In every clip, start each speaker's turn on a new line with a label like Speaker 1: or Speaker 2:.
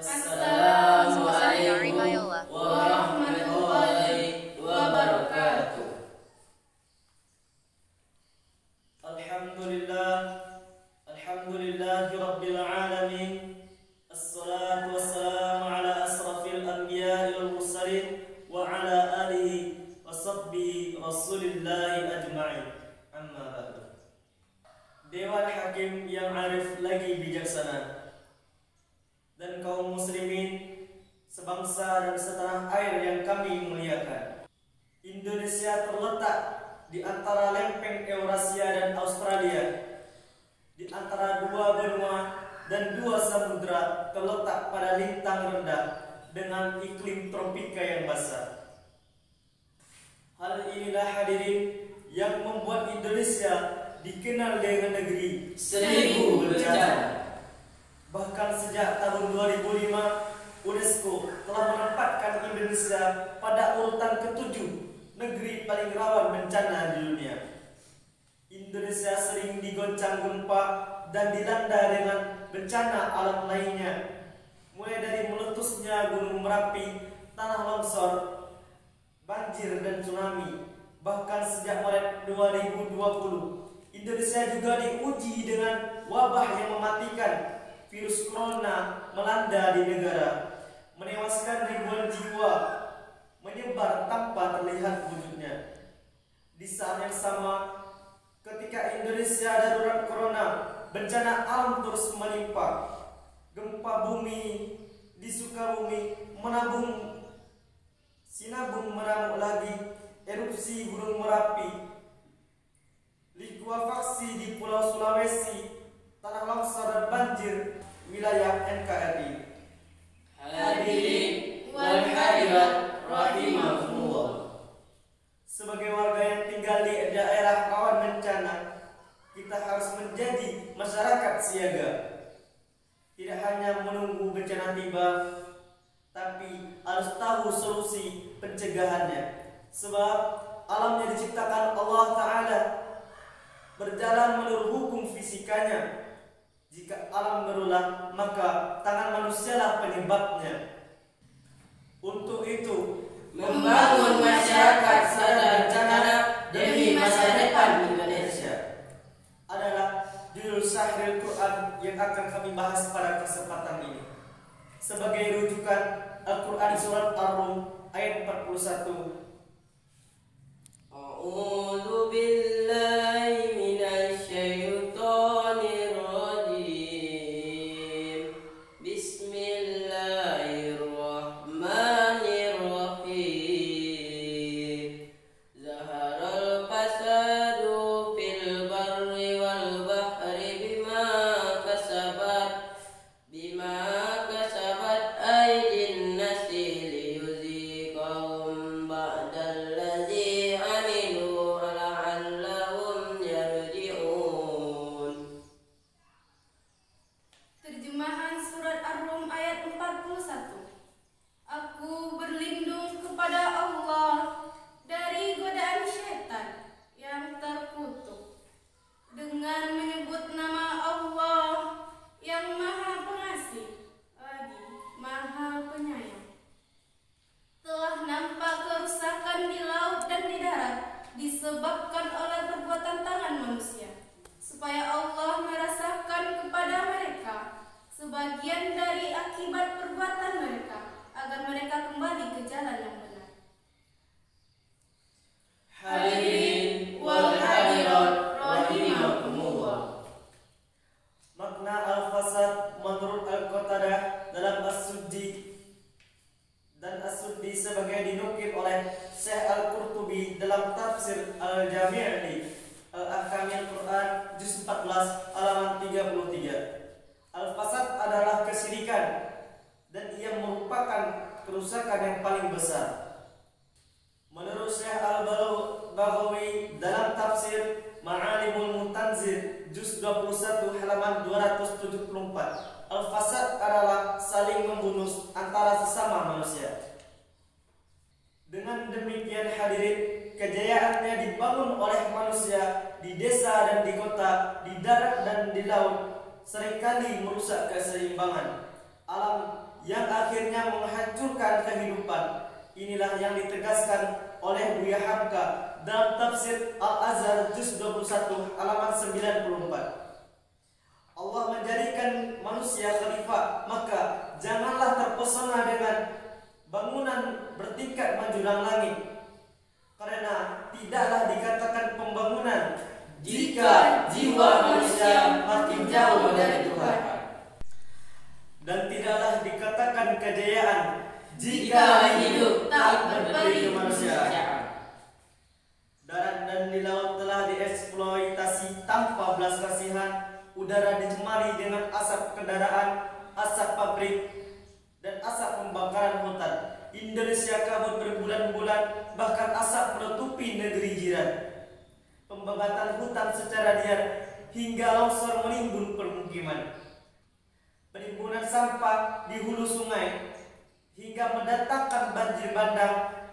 Speaker 1: Assalamualaikum warahmatullahi wabarakatuh. Alhamdulillahi rabbil alamin. Assalatu wassalamu ala asrafil anbiya'i wal mursalin wa ala alihi wa sahbihi rasulillahi ajma'in. Amma ba'du. Dewan Hakim yang arif lagi bijaksana dan kaum muslimin sebangsa dan setanah air yang kami muliakan. Indonesia terletak di antara lempeng Eurasia dan Australia, di antara dua benua dan dua samudra, terletak pada lintang rendah dengan iklim tropika yang basah. Hal inilah hadirin yang membuat Indonesia dikenal dengan negeri 1000 bencana. Bahkan sejak tahun 2005, UNESCO telah menempatkan Indonesia pada urutan ke-7 negeri paling rawan bencana di dunia. Indonesia sering digoncang gempa dan dilanda dengan bencana alam lainnya, mulai dari meletusnya Gunung Merapi, tanah longsor, banjir dan tsunami. Bahkan sejak Maret 2020, Indonesia juga diuji dengan wabah yang mematikan. Virus corona melanda di negara, menewaskan ribuan jiwa, menyebar tanpa terlihat wujudnya. Di saat yang sama, ketika Indonesia darurat corona, bencana alam terus menimpa. Gempa bumi di Sukabumi sinabung menamuk lagi, erupsi Gunung Merapi, likuifaksi di Pulau Sulawesi, tanah longsor dan banjir wilayah NKRI. Hadirin wal hadirat rahimakumullah. Sebagai warga yang tinggal di daerah rawan bencana, kita harus menjadi masyarakat siaga. Tidak hanya menunggu bencana tiba, tapi harus tahu solusi pencegahannya. Sebab alam yang diciptakan Allah Ta'ala berjalan menurut hukum fisikanya. Jika alam berulah, maka tangan manusialah penyebabnya. Untuk itu, membangun masyarakat sadar bencana demi masa depan Indonesia adalah judul Syahril Quran yang akan kami bahas pada kesempatan ini. Sebagai rujukan, Al-Quran Surat Ar-Rum ayat 41. A'udzu billahi minasy syaithanir rajim. Bismillahirrahmanirrahim. Zaharal fasadu fil barri wal bahri bima kasabat aydin nasi liyuziqahum ba'dallazi amilu la'allahum yarji'un.
Speaker 2: Terjemahan Surat Ar-Rum ayat 41. Aku berlindung kepada Allah dari godaan syaitan yang terkutuk dengan menyebut nama Allah yang Maha Pengasih lagi Maha Penyayang. Telah nampak kerusakan di laut dan di darat disebabkan oleh perbuatan tangan manusia, supaya Allah merasakan kepada mereka sebagian dari akibat perbuatan mereka, agar mereka kembali ke jalan yang benar.
Speaker 1: Hadirin wal hadirat rahimakumullah. Makna al-fasad menurut Al-Qatadah dalam As-Suddi, dan As-Suddi sebagai dinukil oleh Syekh Al-Qurtubi dalam tafsir Al-Jami' li Al-Ahkamil Quran juz 14 halaman 33. Al-fasad adalah kesyirikan dan ia merupakan kerusakan yang paling besar. Menurut Syekh Al-Baghawi dalam tafsir Ma'alimul Mutanzir juz 21 halaman 274, al-fasad adalah saling membunuh antara sesama manusia. Dengan demikian hadirin, kejayaannya dibangun oleh manusia di desa dan di kota, di darat dan di laut, seringkali merusak keseimbangan alam yang akhirnya menghancurkan kehidupan. Inilah yang ditegaskan oleh Buya Hamka dalam tafsir Al-Azhar juz 21 halaman 94. Allah menjadikan manusia khalifah, maka janganlah terpesona dengan bangunan bertingkat menjulang langit, karena tidaklah dikatakan pembangunan jika jiwa manusia makin jauh dari Tuhan, dan tidaklah dikatakan kejayaan jika hidup tak berberi kemanusiaan. Darat dan di laut telah dieksploitasi tanpa belas kasihan. Udara dicemari dengan asap kendaraan, asap pabrik, dan asap pembakaran hutan. Indonesia kabut berbulan-bulan, bahkan asap menutupi negeri jiran. Pembakaran hutan secara liar hingga longsor menimbun permukiman. Penimbunan sampah di hulu sungai hingga mendatangkan banjir bandang.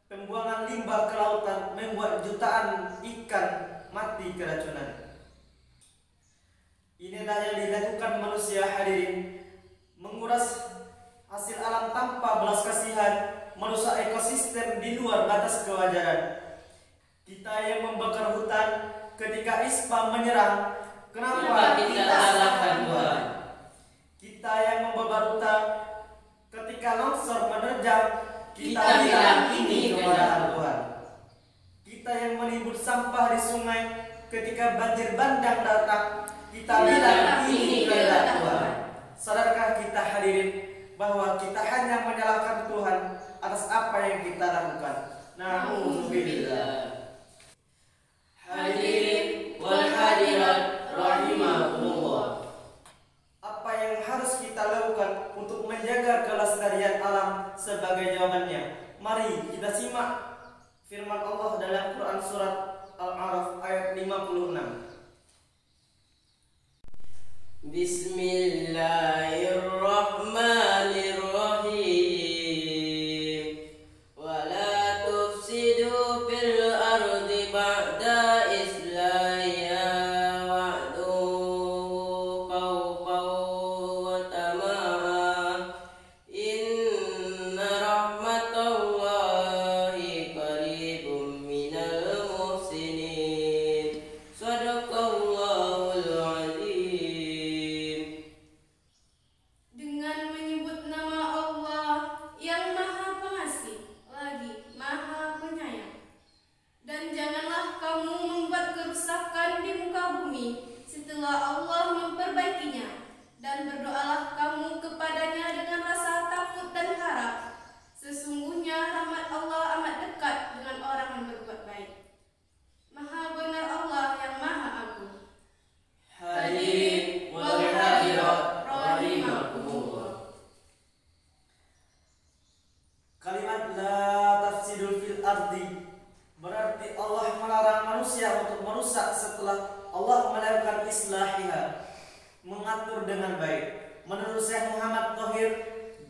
Speaker 1: Pembuangan limbah ke lautan membuat jutaan ikan mati keracunan. Inilah yang dilakukan manusia hadirin, menguras hasil alam tanpa belas kasihan, merusak ekosistem di luar batas kewajaran. Kita yang membakar hutan ketika ISPA menyerang, kenapa kita salahkan Tuhan? Kita yang membakar hutan ketika longsor menerjang, kita bilang ini kebenaran Tuhan. Kita yang menimbun sampah di sungai ketika banjir bandang datang, kita bilang ini kehendak Tuhan. Sadarkah kita hadirin bahwa kita hanya menyalahkan Tuhan atas apa yang kita lakukan? Na'udzubillah. Hadirin wal hadirat rahimakumullah. Apa yang harus kita lakukan untuk menjaga kelestarian alam sebagai jawabannya? Mari kita simak firman Allah dalam Quran surat Al-A'raf ayat 56. Bismillahirrahmanirrahim. Wala tufsidu fil ardi ba'da islahiha wa'du khawfan wa tama'an. Inna rahmatallahi qaribun minal muhsinin. Sadaqallahul azim.
Speaker 2: Setelah Allah memperbaikinya, dan berdoalah kamu kepadanya dengan rasa takut dan harap. Sesungguhnya rahmat Allah amat dekat dengan orang yang berbuat baik. Maha benar Allah yang maha agung.
Speaker 1: Hadirin wal hadirat rahimakumullah. Kalimat la tafsidul fil ardi berarti Allah melarang manusia untuk merusak setelah Allah melakukan islahiha, mengatur dengan baik. Menurut Syekh Muhammad Thohir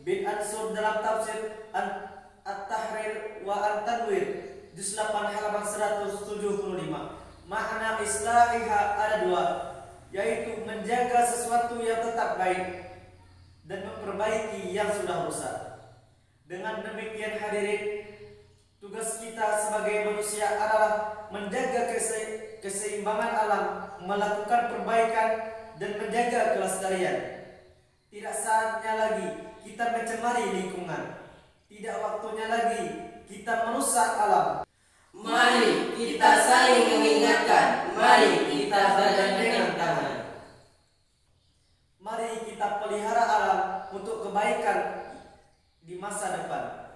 Speaker 1: bin Ansur dalam tafsir At-Tahrir wa At-Tanwir juz 8 halaman 175, makna islahiha ada dua, yaitu menjaga sesuatu yang tetap baik dan memperbaiki yang sudah rusak. Dengan demikian hadirin, tugas kita sebagai manusia adalah menjaga keseimbangan alam, melakukan perbaikan, dan menjaga kelestarian. Tidak saatnya lagi kita mencemari lingkungan. Tidak waktunya lagi kita merusak alam. Mari kita saling mengingatkan. Mari kita bergandengan tangan. Mari kita pelihara alam untuk kebaikan di masa depan.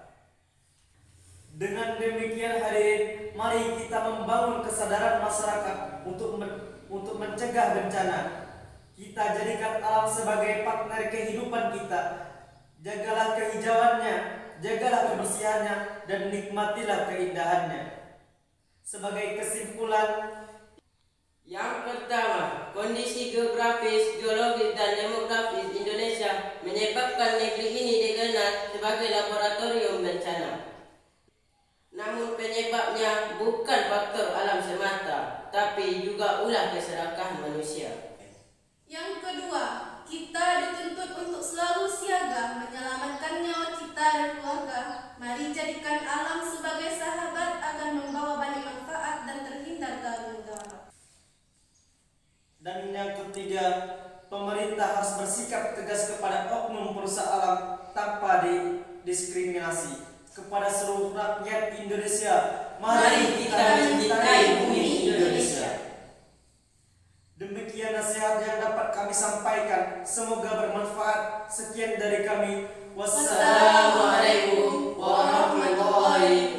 Speaker 1: Dengan demikian hadirin, mari kita membangun kesadaran masyarakat untuk mencegah bencana. Kita jadikan alam sebagai partner kehidupan kita. Jagalah kehijauannya, jagalah kebersihannya, dan nikmatilah keindahannya. Sebagai kesimpulan, yang pertama, kondisi geografis, geologis, dan demografis Indonesia menyebabkan negeri ini dikenal sebagai laboratorium bencana. Namun penyebabnya bukan faktor alam semata, tapi juga ulah keserakahan manusia.
Speaker 2: Yang kedua, kita dituntut untuk selalu siaga menyelamatkan
Speaker 1: yang ketiga, pemerintah harus bersikap tegas kepada oknum perusak alam tanpa diskriminasi. Kepada seluruh rakyat Indonesia, mari kita mencintai bumi Indonesia. Demikian nasihat yang dapat kami sampaikan. Semoga bermanfaat. Sekian dari kami. Wassalamualaikum warahmatullahi